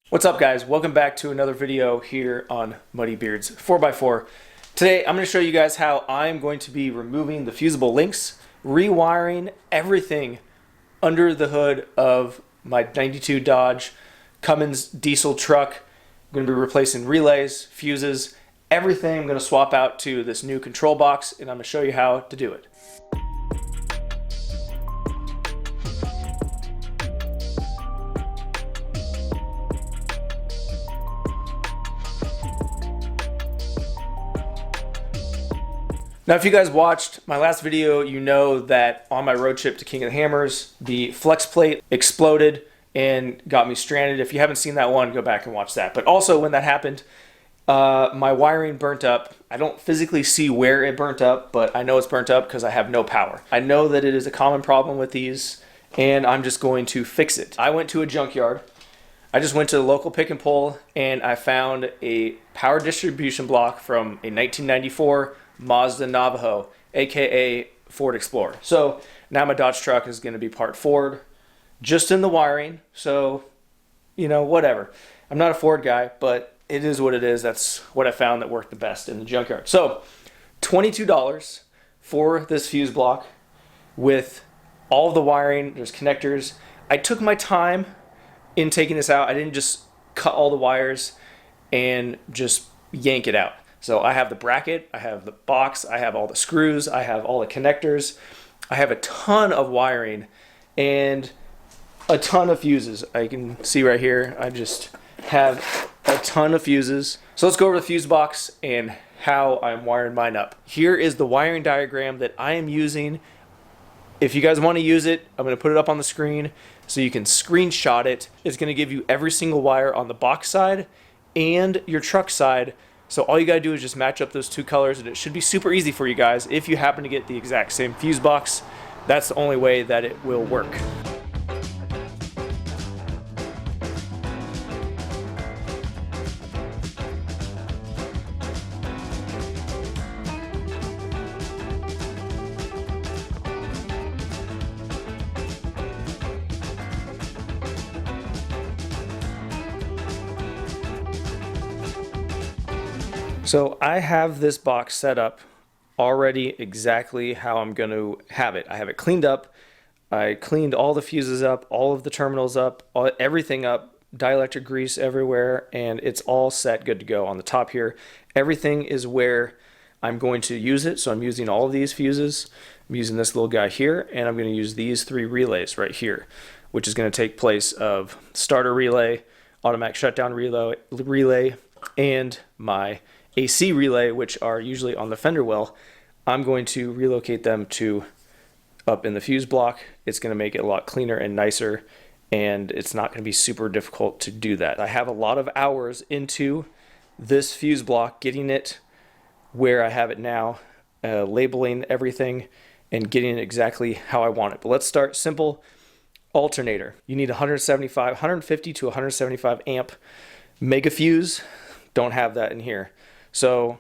What's up, guys? Welcome back to another video here on Muddy Beards 4x4. Today I'm going to show you guys how I'm going to be removing the fusible links, rewiring everything under the hood of my 92 Dodge Cummins diesel truck. I'm going to be replacing relays, fuses, everything. I'm going to swap out to this new control box, and I'm going to show you how to do it. Now, if you guys watched my last video, you know that on my road trip to King of the Hammers, the flex plate exploded and got me stranded. If you haven't seen that one, go back and watch that. But also, when that happened, my wiring burnt up. I don't physically see where it burnt up, but I know it's burnt up because I have no power. I know that it is a common problem with these, and I'm just going to fix it. I went to a junkyard. I just went to the local pick and pull, and I found a power distribution block from a 1994 Mazda Navajo, aka Ford Explorer. So now my Dodge truck is going to be part Ford, just in the wiring. So, you know, whatever. I'm not a Ford guy, but it is what it is. That's what I found that worked the best in the junkyard. So $22 for this fuse block with all of the wiring. There's connectors. I took my time in taking this out. I didn't just cut all the wires and just yank it out. So I have the bracket, I have the box, I have all the screws, I have all the connectors, I have a ton of wiring and a ton of fuses. I can see right here, I just have a ton of fuses. So let's go over the fuse box and how I'm wiring mine up. Here is the wiring diagram that I am using. If you guys want to use it, I'm going to put it up on the screen so you can screenshot it. It's going to give you every single wire on the box side and your truck side. So all you gotta do is just match up those two colors, and it should be super easy for you guys. If you happen to get the exact same fuse box, that's the only way that it will work. So I have this box set up already exactly how I'm going to have it. I have it cleaned up. I cleaned all the fuses up, all of the terminals up, everything up, dielectric grease everywhere, and it's all set, good to go. On the top here, everything is where I'm going to use it. So I'm using all of these fuses. I'm using this little guy here, and I'm going to use these three relays right here, which is going to take place of starter relay, automatic shutdown relay, and my AC relay, which are usually on the fender well. I'm going to relocate them to up in the fuse block. It's going to make it a lot cleaner and nicer, and it's not going to be super difficult to do that. I have a lot of hours into this fuse block, getting it where I have it now, labeling everything and getting it exactly how I want it. But let's start simple. Alternator. You need 150 to 175 amp mega fuse. Don't have that in here. So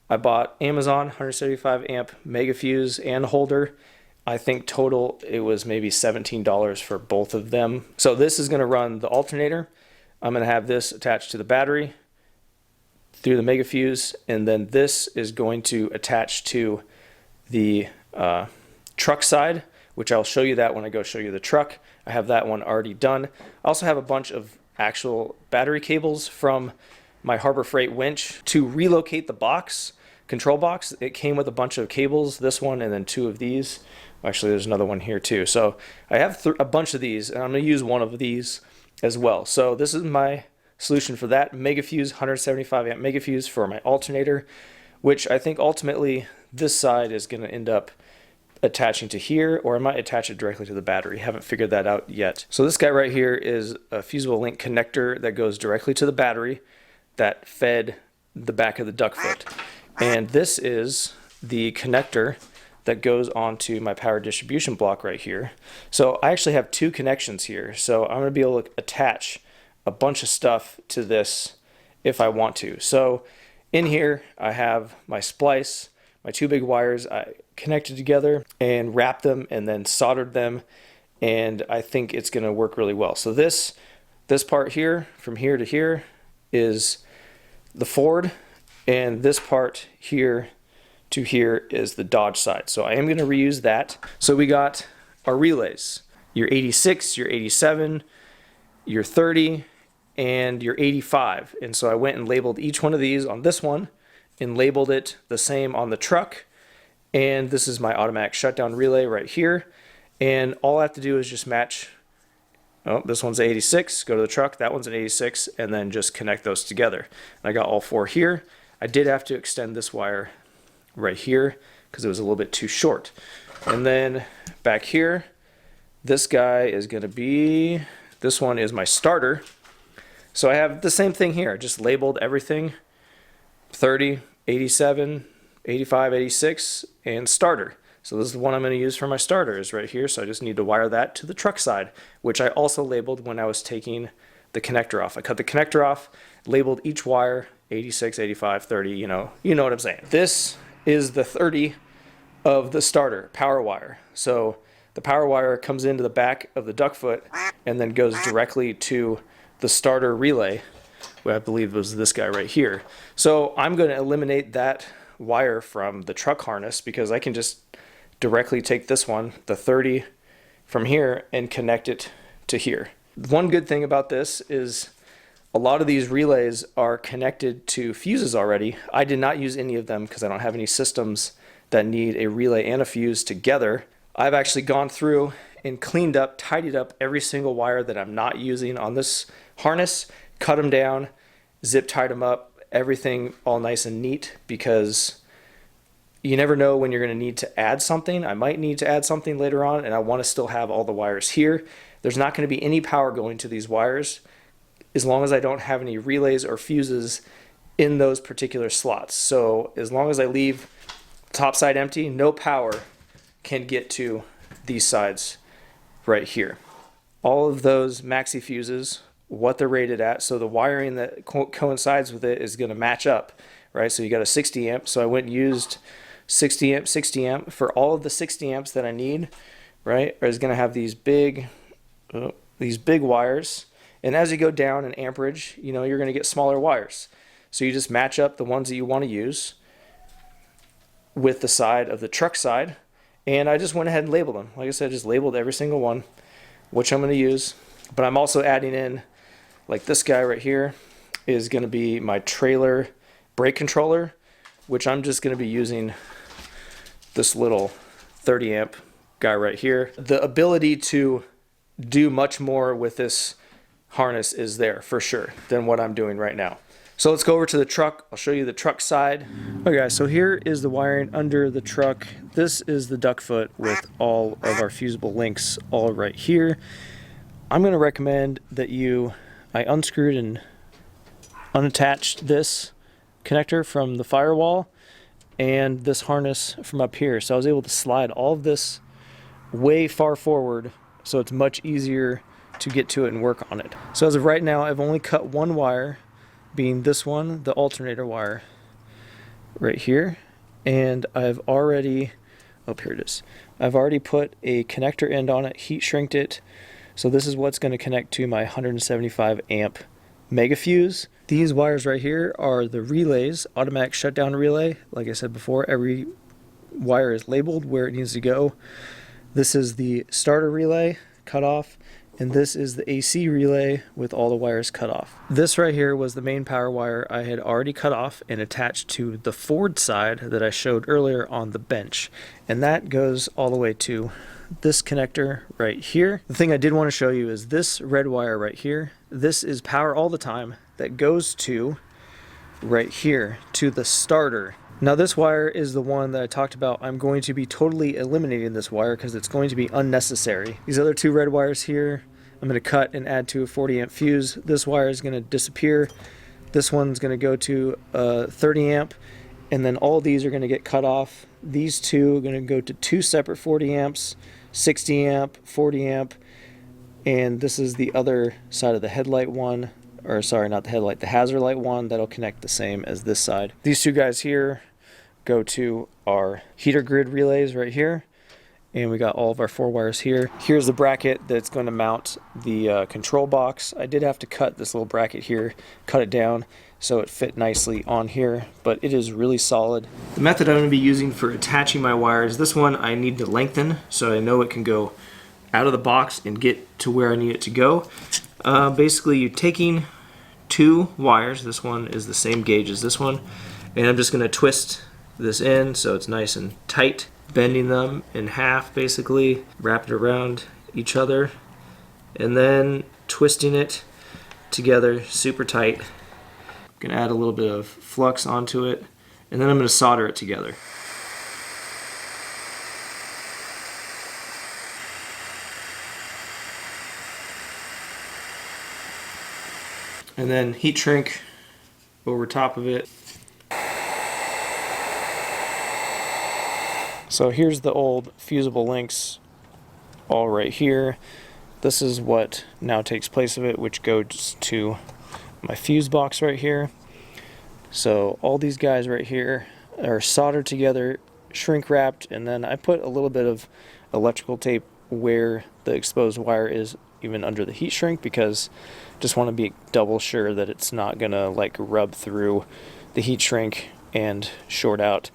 I bought Amazon 175 amp mega fuse and holder. I think total it was maybe $17 for both of them. So this is going to run the alternator. I'm going to have this attached to the battery through the mega fuse, and then this is going to attach to the truck side, which I'll show you that when I go show you the truck. I have that one already done. I also have a bunch of actual battery cables from my Harbor Freight winch to relocate the box, control box. It came with a bunch of cables, this one and then two of these. Actually, there's another one here too. So I have a bunch of these, and I'm going to use one of these as well. So this is my solution for that. Mega fuse, 175 amp mega fuse for my alternator, which I think ultimately this side is going to end up attaching to here, or I might attach it directly to the battery. Haven't figured that out yet. So this guy right here is a fusible link connector that goes directly to the battery that fed the back of the duck foot. And this is the connector that goes onto my power distribution block right here. So I actually have two connections here. So I'm gonna be able to attach a bunch of stuff to this if I want to. So in here, I have my splice, my two big wires I connected together and wrapped them and then soldered them. And I think it's gonna work really well. So this This part here, from here to here, is the Ford, and this part here to here is the Dodge side. So I am going to reuse that. So we got our relays, your 86, your 87, your 30, and your 85. And so I went and labeled each one of these on this one and labeled it the same on the truck. And this is my automatic shutdown relay right here. And all I have to do is just match, oh, this one's 86, go to the truck, that one's an 86, and then just connect those together. And I got all four here. I did have to extend this wire right here because it was a little bit too short. And then back here, this guy is going to be, this one is my starter. So I have the same thing here, just labeled everything, 30, 87, 85, 86, and starter. So this is the one I'm going to use for my starter, is right here. So I just need to wire that to the truck side, which I also labeled when I was taking the connector off. I cut the connector off, labeled each wire, 86, 85, 30, you know what I'm saying. This is the 30 of the starter power wire. So the power wire comes into the back of the duck foot and then goes directly to the starter relay, which I believe was this guy right here. So I'm going to eliminate that wire from the truck harness because I can just directly take this one, the 30 from here, and connect it to here. One good thing about this is a lot of these relays are connected to fuses already. I did not use any of them because I don't have any systems that need a relay and a fuse together. I've actually gone through and cleaned up, tidied up every single wire that I'm not using on this harness, cut them down, zip tied them up, everything all nice and neat, because you never know when you're going to need to add something. I might need to add something later on, and I want to still have all the wires here. There's not going to be any power going to these wires as long as I don't have any relays or fuses in those particular slots. So as long as I leave top side empty, no power can get to these sides right here. All of those maxi fuses, what they're rated at, so the wiring that coincides with it is going to match up, right? So you got a 60 amp, so I went and used 60 amp for all of the 60 amps that I need, right? Is going to have these big wires, and as you go down in amperage, you know, you're going to get smaller wires. So you just match up the ones that you want to use with the side of the truck side, and I just went ahead and labeled them. Like I said, I just labeled every single one, which I'm going to use, but I'm also adding in, like this guy right here is going to be my trailer brake controller, which I'm just going to be using this little 30 amp guy right here. The ability to do much more with this harness is there for sure than what I'm doing right now. So let's go over to the truck. I'll show you the truck side. Okay guys, so here is the wiring under the truck. This is the duck foot with all of our fusible links all right here. I'm going to recommend that I unscrewed and unattached this connector from the firewall and this harness from up here. So I was able to slide all of this way far forward so it's much easier to get to it and work on it. So as of right now, I've only cut one wire, being this one, the alternator wire right here, and I've already, oh, here it is. I've already put a connector end on it, heat shrinked it. So this is what's going to connect to my 175 amp mega fuse. These wires right here are the relays, automatic shutdown relay. Like I said before, every wire is labeled where it needs to go. This is the starter relay cut off, and this is the AC relay with all the wires cut off. This right here was the main power wire I had already cut off and attached to the Ford side that I showed earlier on the bench. And that goes all the way to this connector right here. The thing I did want to show you is this red wire right here. This is power all the time that goes to right here to the starter. Now this wire is the one that I talked about. I'm going to be totally eliminating this wire because it's going to be unnecessary. These other two red wires here, I'm going to cut and add to a 40 amp fuse. This wire is going to disappear. This one's going to go to 30 amp, and then all these are going to get cut off. These two are going to go to two separate 40 amps, 60 amp, 40 amp, and this is the other side of the headlight one, or sorry, not the headlight, the hazard light one, that'll connect the same as this side. These two guys here go to our heater grid relays right here, and we got all of our 4 wires here. Here's the bracket that's going to mount the control box. I did have to cut this little bracket here, cut it down so it fit nicely on here, but it is really solid. The method I'm going to be using for attaching my wires, this one I need to lengthen so I know it can go out of the box and get to where I need it to go. Basically, you're taking 2 wires, this one is the same gauge as this one, and I'm just going to twist this in so it's nice and tight, bending them in half basically, wrap it around each other, and then twisting it together super tight. I'm going to add a little bit of flux onto it, and then I'm going to solder it together. And then heat shrink over top of it. So here's the old Fusible Links all right here. This is what now takes place of it, which goes to my fuse box right here. So all these guys right here are soldered together, shrink wrapped, and then I put a little bit of electrical tape where the exposed wire is, even under the heat shrink, because I just want to be double sure that it's not gonna like rub through the heat shrink and short out.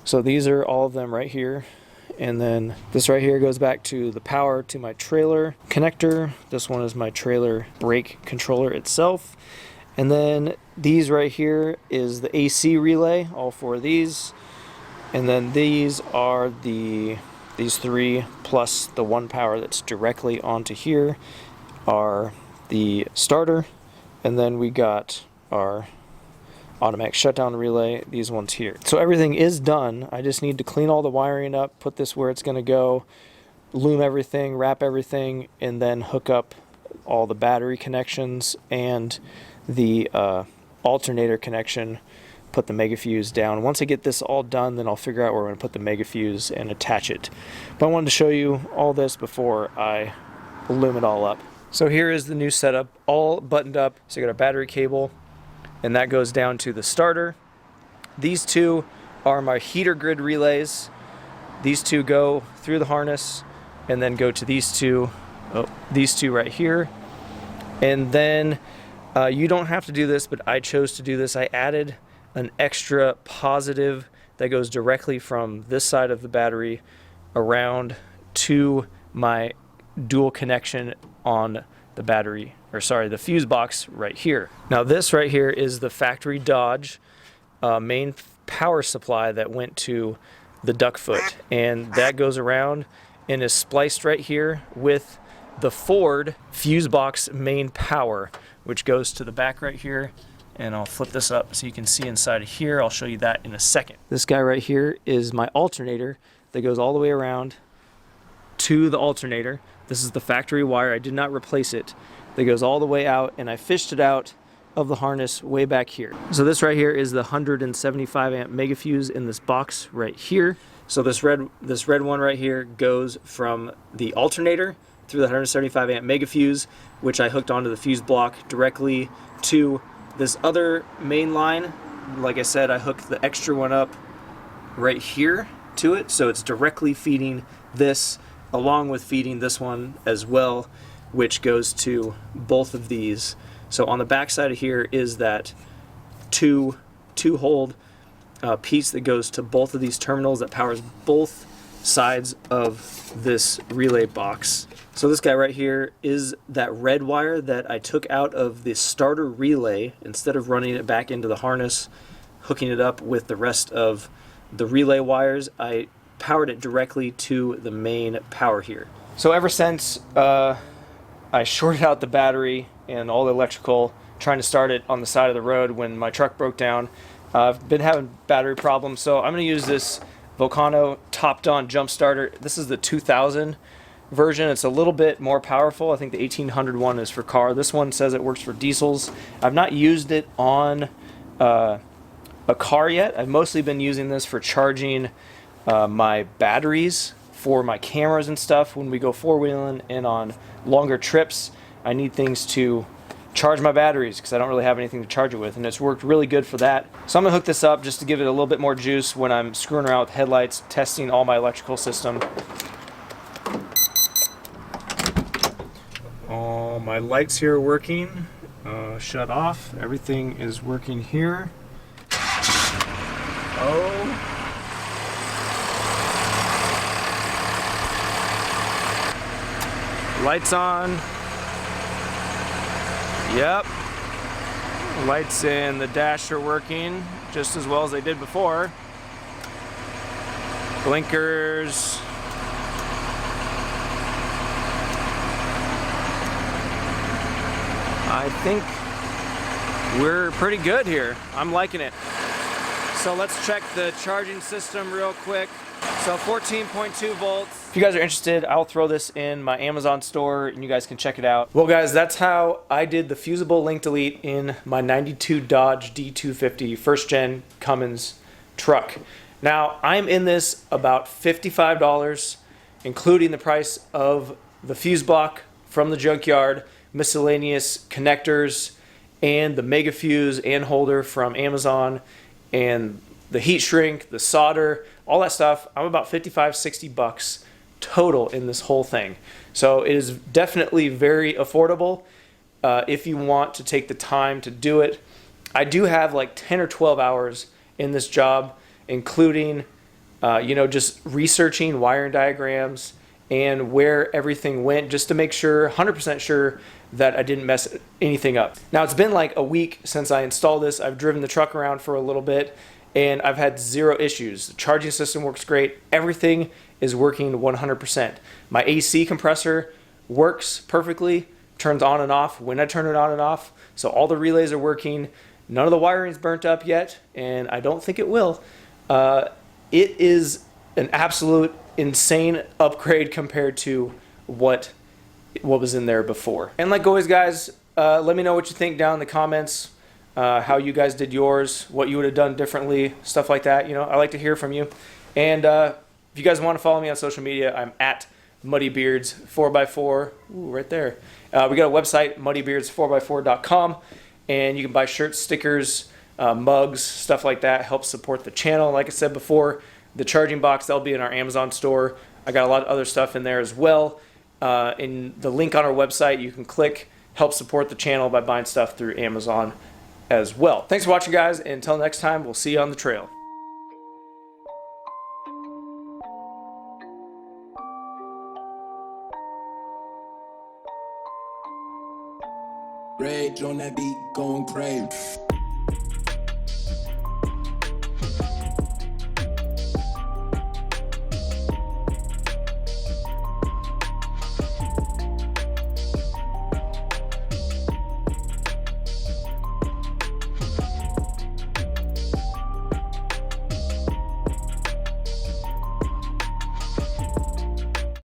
So these are all of them right here, and then this right here goes back to the power to my trailer connector. This one is my trailer brake controller itself, and then these right here is the AC relay, all 4 of these, and then these are these 3 plus the 1 power that's directly onto here are the starter, and then we got our automatic shutdown relay, these ones here. So everything is done. I just need to clean all the wiring up, put this where it's going to go, loom everything, wrap everything, and then hook up all the battery connections and the alternator connection, put the mega fuse down. Once I get this all done, then I'll figure out where I'm going to put the mega fuse and attach it. But I wanted to show you all this before I loom it all up. So here is the new setup, all buttoned up. So I got a battery cable, and that goes down to the starter. These 2 are my heater grid relays. These 2 go through the harness and then go to these 2 right here. And then you don't have to do this, but I chose to do this. I added an extra positive that goes directly from this side of the battery around to my dual connection on the battery, or sorry, the fuse box right here. Now this right here is the factory Dodge main power supply that went to the duck foot, and that goes around and is spliced right here with the Ford fuse box main power, which goes to the back right here. And I'll flip this up so you can see inside of here. I'll show you that in a second. This guy right here is my alternator that goes all the way around to the alternator. This is the factory wire. I did not replace it. That goes all the way out, and I fished it out of the harness way back here. So this right here is the 175 amp mega fuse in this box right here. So this red one right here goes from the alternator through the 175 amp mega fuse, which I hooked onto the fuse block directly to this other main line. Like I said, I hooked the extra one up right here to it, so it's directly feeding this along with feeding this one as well, which goes to both of these. So on the back side of here is that two-hole piece that goes to both of these terminals that powers both sides of this relay box. So this guy right here is that red wire that I took out of the starter relay. Instead of running it back into the harness, hooking it up with the rest of the relay wires, I powered it directly to the main power here. So ever since I shorted out the battery and all the electrical, trying to start it on the side of the road when my truck broke down, I've been having battery problems. So I'm going to use this Volcano top-on jump starter. This is the 2000 version. It's a little bit more powerful. I think the 1800 one is for car. This one says it works for diesels. I've not used it on a car yet. I've mostly been using this for charging my batteries for my cameras and stuff. When we go four-wheeling and on longer trips, I need things to charge my batteries because I don't really have anything to charge it with, and it's worked really good for that. So I'm going to hook this up just to give it a little bit more juice when I'm screwing around with headlights, testing all my electrical system. my lights here are working. Shut off. Everything is working here. Oh. Lights on. Yep. Lights in the dash are working just as well as they did before. Blinkers. I think we're pretty good here. I'm liking it. So let's check the charging system real quick. So 14.2 volts. If you guys are interested, I'll throw this in my Amazon store and you guys can check it out. Well guys, that's how I did the Fusible Link Delete in my 92 Dodge D250 first gen Cummins truck. Now I'm in this about $55, including the price of the fuse block from the junkyard, miscellaneous connectors, and the mega fuse and holder from Amazon, and the heat shrink, the solder, all that stuff. I'm about 55, 60 bucks total in this whole thing. So it is definitely very affordable if you want to take the time to do it. I do have like 10 or 12 hours in this job, including just researching wiring diagrams and where everything went, just to make sure, 100% sure that I didn't mess anything up. Now it's been like a week since I installed this. I've driven the truck around for a little bit and I've had zero issues. The charging system works great. Everything is working 100%. My AC compressor works perfectly, turns on and off when I turn it on and off. So all the relays are working. None of the wiring's burnt up yet, and I don't think it will. It is an absolute insane upgrade compared to what was in there before. And like always guys, let me know what you think down in the comments, how you guys did yours, what you would have done differently, stuff like that. I like to hear from you. And if you guys want to follow me on social media, I'm at muddybeards 4x4. Ooh, right there. We got a website, muddybeards4x4.com, and you can buy shirts, stickers, mugs, stuff like that. Help support the channel. Like I said before, the charging box, that'll be in our Amazon store. I got a lot of other stuff in there as well. In the link on our website, you can click, help support the channel by buying stuff through Amazon as well. Thanks for watching guys, and until next time, we'll see you on the trail. Rage on that beat, going crazy.